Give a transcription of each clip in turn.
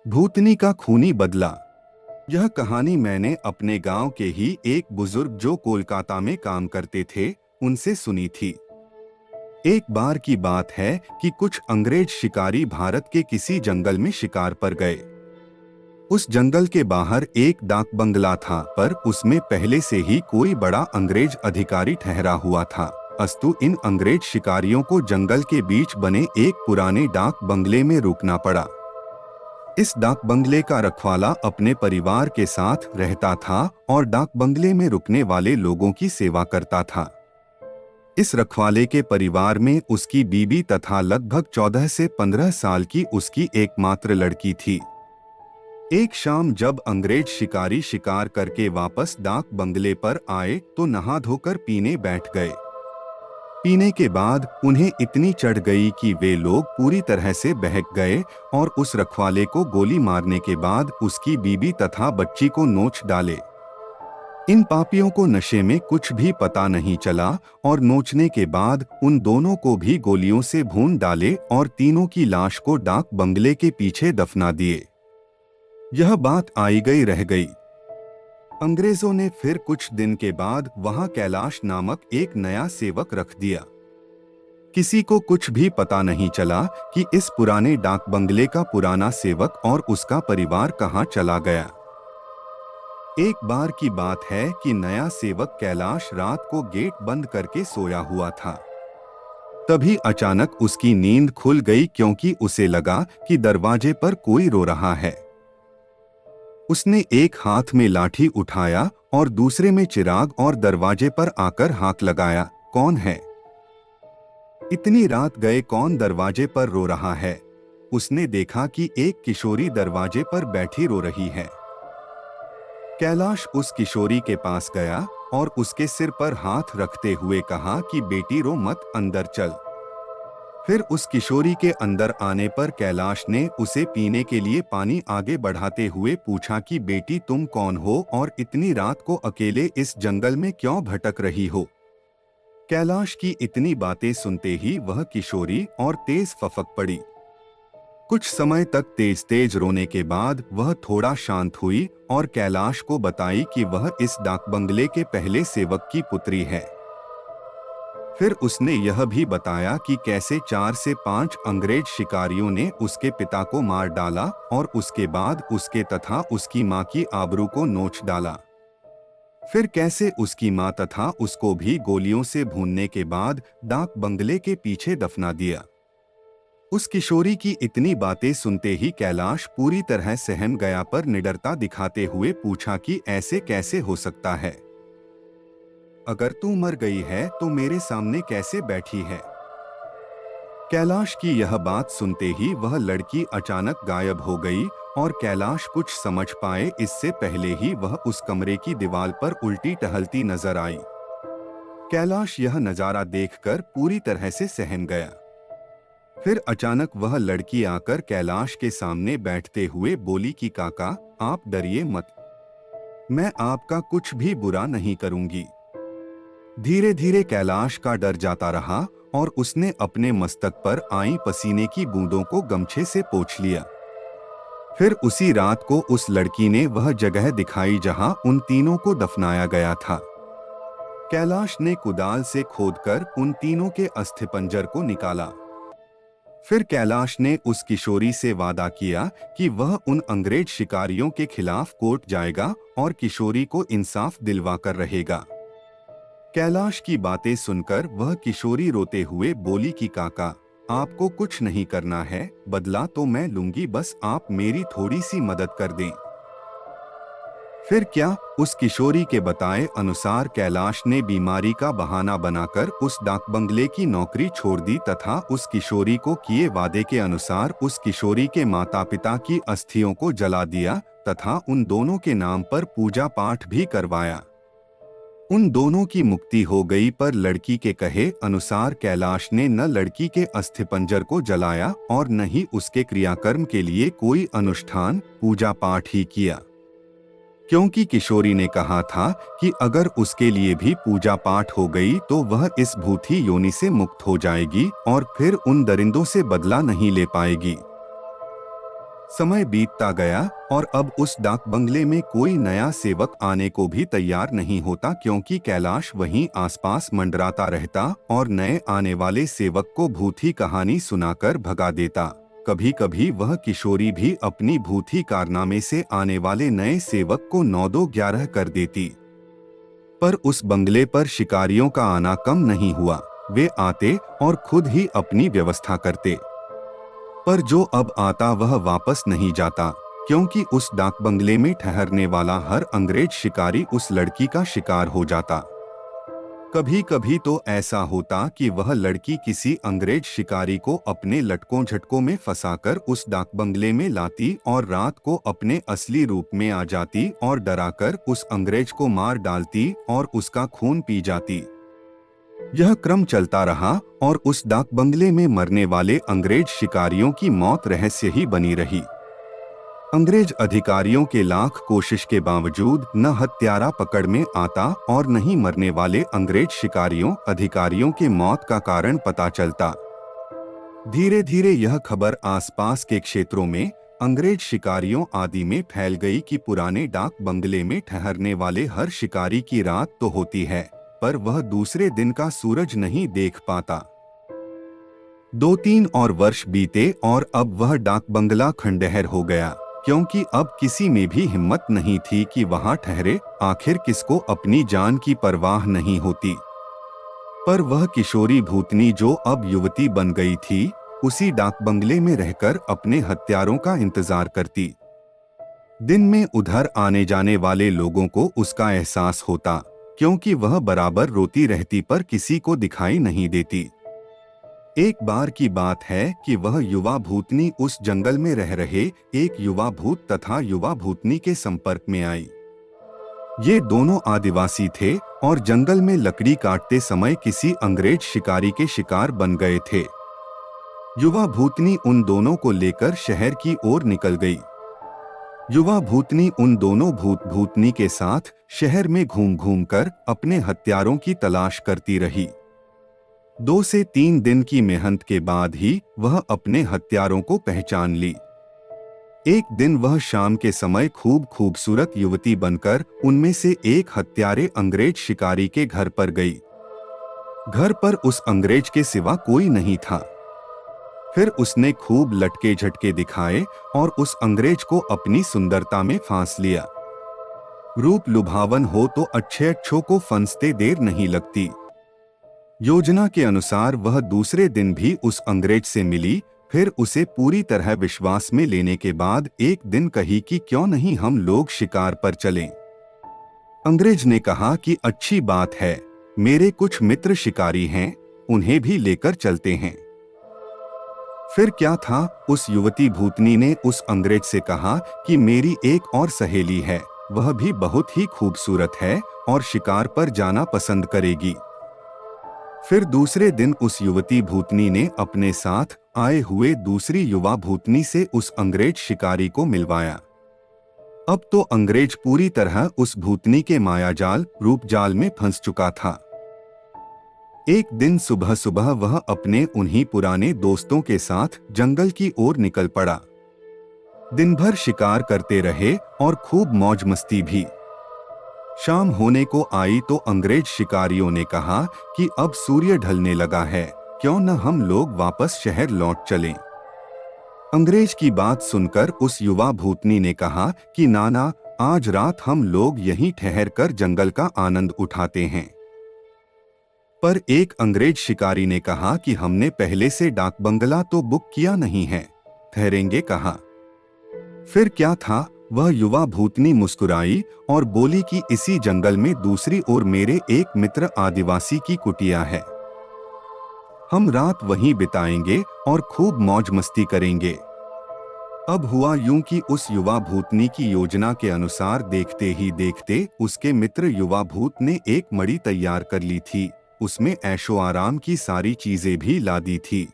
भूतनी का खूनी बदला। यह कहानी मैंने अपने गांव के ही एक बुजुर्ग जो कोलकाता में काम करते थे उनसे सुनी थी। एक बार की बात है कि कुछ अंग्रेज शिकारी भारत के किसी जंगल में शिकार पर गए। उस जंगल के बाहर एक डाक बंगला था, पर उसमें पहले से ही कोई बड़ा अंग्रेज अधिकारी ठहरा हुआ था। अस्तु इन अंग्रेज शिकारियों को जंगल के बीच बने एक पुराने डाक बंगले में रुकना पड़ा। इस डाक बंगले का रखवाला अपने परिवार के साथ रहता था और डाक बंगले में रुकने वाले लोगों की सेवा करता था। इस रखवाले के परिवार में उसकी बीबी तथा लगभग 14 से 15 साल की उसकी एकमात्र लड़की थी। एक शाम जब अंग्रेज शिकारी शिकार करके वापस डाक बंगले पर आए तो नहा धोकर पीने बैठ गए। पीने के बाद उन्हें इतनी चढ़ गई कि वे लोग पूरी तरह से बहक गए और उस रखवाले को गोली मारने के बाद उसकी बीबी तथा बच्ची को नोच डाले। इन पापियों को नशे में कुछ भी पता नहीं चला और नोचने के बाद उन दोनों को भी गोलियों से भून डाले और तीनों की लाश को डाक बंगले के पीछे दफना दिए। यह बात आई गई रह गई। अंग्रेजों ने फिर कुछ दिन के बाद वहां कैलाश नामक एक नया सेवक रख दिया। किसी को कुछ भी पता नहीं चला कि इस पुराने डाक बंगले का पुराना सेवक और उसका परिवार कहां चला गया। एक बार की बात है कि नया सेवक कैलाश रात को गेट बंद करके सोया हुआ था। तभी अचानक उसकी नींद खुल गई, क्योंकि उसे लगा कि दरवाजे पर कोई रो रहा है। उसने एक हाथ में लाठी उठाया और दूसरे में चिराग और दरवाजे पर आकर हाथ लगाया, कौन है? इतनी रात गए कौन दरवाजे पर रो रहा है? उसने देखा कि एक किशोरी दरवाजे पर बैठी रो रही है। कैलाश उस किशोरी के पास गया और उसके सिर पर हाथ रखते हुए कहा कि बेटी रो मत, अंदर चल। फिर उस किशोरी के अंदर आने पर कैलाश ने उसे पीने के लिए पानी आगे बढ़ाते हुए पूछा कि बेटी तुम कौन हो और इतनी रात को अकेले इस जंगल में क्यों भटक रही हो? कैलाश की इतनी बातें सुनते ही वह किशोरी और तेज फफक पड़ी। कुछ समय तक तेज तेज रोने के बाद वह थोड़ा शांत हुई और कैलाश को बताई कि वह इस डाक बंगले के पहले सेवक की पुत्री है। फिर उसने यह भी बताया कि कैसे 4 से 5 अंग्रेज शिकारियों ने उसके पिता को मार डाला और उसके बाद उसके तथा उसकी मां की आबरू को नोच डाला। फिर कैसे उसकी मां तथा उसको भी गोलियों से भूनने के बाद डाक बंगले के पीछे दफना दिया। उस किशोरी की इतनी बातें सुनते ही कैलाश पूरी तरह सहम गया, पर निडरता दिखाते हुए पूछा कि ऐसे कैसे हो सकता है? अगर तू मर गई है तो मेरे सामने कैसे बैठी है? कैलाश की यह बात सुनते ही वह लड़की अचानक गायब हो गई और कैलाश कुछ समझ पाए इससे पहले ही वह उस कमरे की दीवार पर उल्टी टहलती नजर आई। कैलाश यह नजारा देखकर पूरी तरह से सहम गया। फिर अचानक वह लड़की आकर कैलाश के सामने बैठते हुए बोली कि काका, आप डरिए मत, मैं आपका कुछ भी बुरा नहीं करूंगी। धीरे धीरे कैलाश का डर जाता रहा और उसने अपने मस्तक पर आई पसीने की बूंदों को गमछे से पोंछ लिया। फिर उसी रात को उस लड़की ने वह जगह दिखाई जहां उन तीनों को दफनाया गया था। कैलाश ने कुदाल से खोदकर उन तीनों के अस्थिपंजर को निकाला। फिर कैलाश ने उस किशोरी से वादा किया कि वह उन अंग्रेज शिकारियों के खिलाफ कोर्ट जाएगा और किशोरी को इंसाफ दिलवाकर रहेगा। कैलाश की बातें सुनकर वह किशोरी रोते हुए बोली कि काका, आपको कुछ नहीं करना है, बदला तो मैं लूंगी, बस आप मेरी थोड़ी सी मदद कर दें। फिर क्या? उस किशोरी के बताए अनुसार कैलाश ने बीमारी का बहाना बनाकर उस डाक बंगले की नौकरी छोड़ दी तथा उस किशोरी को किए वादे के अनुसार उस किशोरी के माता पिता की अस्थियों को जला दिया तथा उन दोनों के नाम पर पूजा पाठ भी करवाया। उन दोनों की मुक्ति हो गई, पर लड़की के कहे अनुसार कैलाश ने न लड़की के अस्थिपंजर को जलाया और न ही उसके क्रियाकर्म के लिए कोई अनुष्ठान पूजा पाठ ही किया, क्योंकि किशोरी ने कहा था कि अगर उसके लिए भी पूजा पाठ हो गई तो वह इस भूथी योनि से मुक्त हो जाएगी और फिर उन दरिंदों से बदला नहीं ले पाएगी। समय बीतता गया और अब उस डाक बंगले में कोई नया सेवक आने को भी तैयार नहीं होता, क्योंकि कैलाश वहीं आसपास मंडराता रहता और नए आने वाले सेवक को भूती कहानी सुनाकर भगा देता। कभी कभी वह किशोरी भी अपनी भूती कारनामे से आने वाले नए सेवक को 9-11 कर देती। पर उस बंगले पर शिकारियों का आना कम नहीं हुआ। वे आते और खुद ही अपनी व्यवस्था करते। पर जो अब आता वह वापस नहीं जाता, क्योंकि उस डाक बंगले में ठहरने वाला हर अंग्रेज शिकारी उस लड़की का शिकार हो जाता। कभी कभी तो ऐसा होता कि वह लड़की किसी अंग्रेज शिकारी को अपने लटकों झटकों में फंसाकर उस डाक बंगले में लाती और रात को अपने असली रूप में आ जाती और डराकर उस अंग्रेज को मार डालती और उसका खून पी जाती। यह क्रम चलता रहा और उस डाक बंगले में मरने वाले अंग्रेज शिकारियों की मौत रहस्य ही बनी रही। अंग्रेज अधिकारियों के लाख कोशिश के बावजूद न हत्यारा पकड़ में आता और न ही मरने वाले अंग्रेज शिकारियों अधिकारियों के मौत का कारण पता चलता। धीरे धीरे यह खबर आसपास के क्षेत्रों में अंग्रेज शिकारियों आदि में फैल गई कि पुराने डाक बंगले में ठहरने वाले हर शिकारी की रात तो होती है, पर वह दूसरे दिन का सूरज नहीं देख पाता। 2-3 और वर्ष बीते और अब वह डाक बंगला खंडहर हो गया, क्योंकि अब किसी में भी हिम्मत नहीं थी कि वहां ठहरे। आखिर किसको अपनी जान की परवाह नहीं होती। पर वह किशोरी भूतनी जो अब युवती बन गई थी, उसी डाक बंगले में रहकर अपने हत्यारों का इंतजार करती। दिन में उधर आने जाने वाले लोगों को उसका एहसास होता, क्योंकि वह बराबर रोती रहती पर किसी को दिखाई नहीं देती। एक बार की बात है कि वह युवा भूतनी उस जंगल में रह रहे एक युवा भूत तथा युवा भूतनी के संपर्क में आई। ये दोनों आदिवासी थे और जंगल में लकड़ी काटते समय किसी अंग्रेज शिकारी के शिकार बन गए थे। युवा भूतनी उन दोनों को लेकर शहर की ओर निकल गई। युवा भूतनी उन दोनों भूतनी के साथ शहर में घूम घूम कर अपने हत्यारों की तलाश करती रही। 2 से 3 दिन की मेहनत के बाद ही वह अपने हत्यारों को पहचान ली। एक दिन वह शाम के समय खूबसूरत युवती बनकर उनमें से एक हत्यारे अंग्रेज शिकारी के घर पर गई। घर पर उस अंग्रेज के सिवा कोई नहीं था। फिर उसने खूब लटके झटके दिखाए और उस अंग्रेज को अपनी सुंदरता में फांस लिया। रूप लुभावन हो तो अच्छों को फंसते देर नहीं लगती। योजना के अनुसार वह दूसरे दिन भी उस अंग्रेज से मिली। फिर उसे पूरी तरह विश्वास में लेने के बाद एक दिन कही कि क्यों नहीं हम लोग शिकार पर चलें। अंग्रेज ने कहा कि अच्छी बात है, मेरे कुछ मित्र शिकारी हैं, उन्हें भी लेकर चलते हैं। फिर क्या था, उस युवती भूतनी ने उस अंग्रेज से कहा कि मेरी एक और सहेली है, वह भी बहुत ही खूबसूरत है और शिकार पर जाना पसंद करेगी। फिर दूसरे दिन उस युवती भूतनी ने अपने साथ आए हुए दूसरी युवा भूतनी से उस अंग्रेज शिकारी को मिलवाया। अब तो अंग्रेज पूरी तरह उस भूतनी के मायाजाल रूपजाल में फंस चुका था। एक दिन सुबह सुबह वह अपने उन्हीं पुराने दोस्तों के साथ जंगल की ओर निकल पड़ा। दिन भर शिकार करते रहे और खूब मौज मस्ती भी। शाम होने को आई तो अंग्रेज शिकारियों ने कहा कि अब सूर्य ढलने लगा है, क्यों न हम लोग वापस शहर लौट चलें। अंग्रेज की बात सुनकर उस युवा भूतनी ने कहा कि नाना, आज रात हम लोग यहीं ठहर कर जंगल का आनंद उठाते हैं। पर एक अंग्रेज शिकारी ने कहा कि हमने पहले से डाक बंगला तो बुक किया नहीं है, ठहरेंगे कहाँ। फिर क्या था, वह युवा भूतनी मुस्कुराई और बोली कि इसी जंगल में दूसरी ओर मेरे एक मित्र आदिवासी की कुटिया है, हम रात वहीं बिताएंगे और खूब मौज मस्ती करेंगे। अब हुआ यूं कि उस युवा भूतनी की योजना के अनुसार देखते ही देखते उसके मित्र युवा भूत ने एक मड़ी तैयार कर ली थी। उसमें ऐशो आराम की सारी चीजें भी ला दी थी।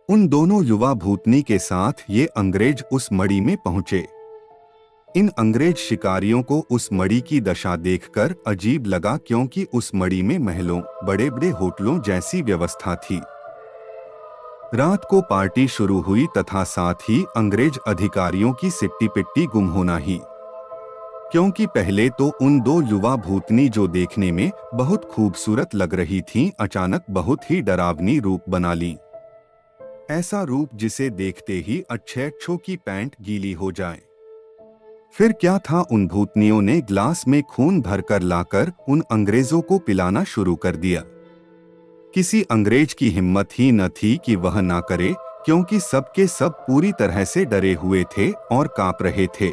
उन दोनों युवा भूतनी के साथ ये अंग्रेज उस मड़ी में पहुंचे। इन अंग्रेज शिकारियों को उस मड़ी की दशा देखकर अजीब लगा, क्योंकि उस मड़ी में महलों, बड़े बड़े होटलों जैसी व्यवस्था थी। रात को पार्टी शुरू हुई तथा साथ ही अंग्रेज अधिकारियों की सिट्टी पिट्टी गुम होना ही। क्योंकि पहले तो उन दो युवा भूतनी जो देखने में बहुत खूबसूरत लग रही थीं, अचानक बहुत ही डरावनी रूप बना ली। ऐसा रूप जिसे देखते ही अच्छे की पैंट गीली हो जाए। फिर क्या था, उन भूतनियों ने ग्लास में खून भरकर लाकर उन अंग्रेजों को पिलाना शुरू कर दिया। किसी अंग्रेज की हिम्मत ही न थी कि वह ना करे, क्योंकि सब के सब पूरी तरह से डरे हुए थे और कांप रहे थे।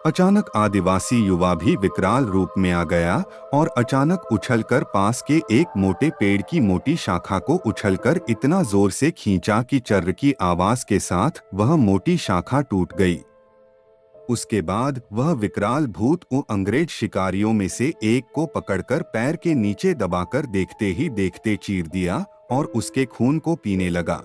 अचानक आदिवासी युवा भी विकराल रूप में आ गया और अचानक उछलकर पास के एक मोटे पेड़ की मोटी शाखा को उछलकर इतना जोर से खींचा कि चर्र की आवाज के साथ वह मोटी शाखा टूट गई। उसके बाद वह विकराल भूत उन अंग्रेज शिकारियों में से एक को पकड़कर पैर के नीचे दबाकर देखते ही देखते चीर दिया और उसके खून को पीने लगा।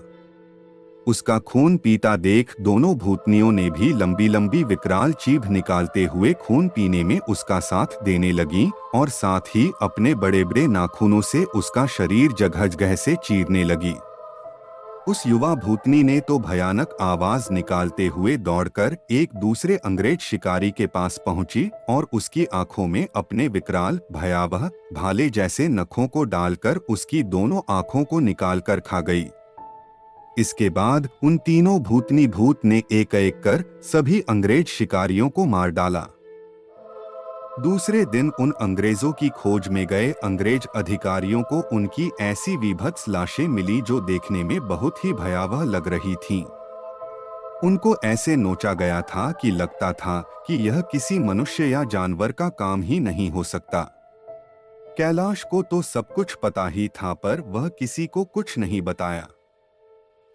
उसका खून पीता देख दोनों भूतनियों ने भी लंबी लंबी विकराल जीभ निकालते हुए खून पीने में उसका साथ देने लगीं और साथ ही अपने बड़े बड़े नाखूनों से उसका शरीर जगह से चीरने लगी। उस युवा भूतनी ने तो भयानक आवाज निकालते हुए दौड़कर एक दूसरे अंग्रेज शिकारी के पास पहुंची और उसकी आंखों में अपने विकराल भयावह भाले जैसे नखों को डालकर उसकी दोनों आंखों को निकालकर खा गई। इसके बाद उन तीनों भूतनी भूत ने एक एक कर सभी अंग्रेज शिकारियों को मार डाला। दूसरे दिन उन अंग्रेजों की खोज में गए अंग्रेज अधिकारियों को उनकी ऐसी विभत्स लाशें मिली जो देखने में बहुत ही भयावह लग रही थीं। उनको ऐसे नोचा गया था कि लगता था कि यह किसी मनुष्य या जानवर का काम ही नहीं हो सकता। कैलाश को तो सब कुछ पता ही था, पर वह किसी को कुछ नहीं बताया।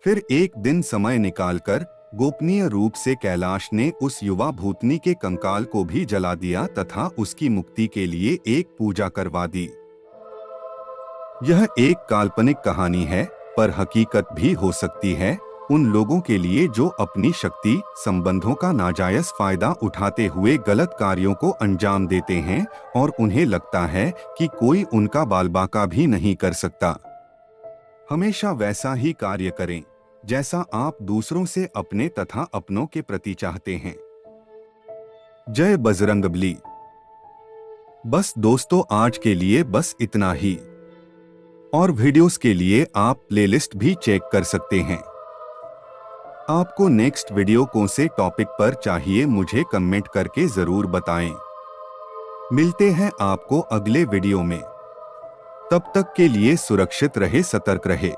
फिर एक दिन समय निकालकर गोपनीय रूप से कैलाश ने उस युवा भूतनी के कंकाल को भी जला दिया तथा उसकी मुक्ति के लिए एक पूजा करवा दी। यह एक काल्पनिक कहानी है, पर हकीकत भी हो सकती है उन लोगों के लिए जो अपनी शक्ति संबंधों का नाजायज फायदा उठाते हुए गलत कार्यों को अंजाम देते हैं और उन्हें लगता है कि कोई उनका बालबाका भी नहीं कर सकता। हमेशा वैसा ही कार्य करें जैसा आप दूसरों से अपने तथा अपनों के प्रति चाहते हैं। जय बजरंगबली। बस दोस्तों, आज के लिए बस इतना ही। और वीडियोस के लिए आप प्लेलिस्ट भी चेक कर सकते हैं। आपको नेक्स्ट वीडियो कौन से टॉपिक पर चाहिए मुझे कमेंट करके जरूर बताएं। मिलते हैं आपको अगले वीडियो में। तब तक के लिए सुरक्षित रहे, सतर्क रहे।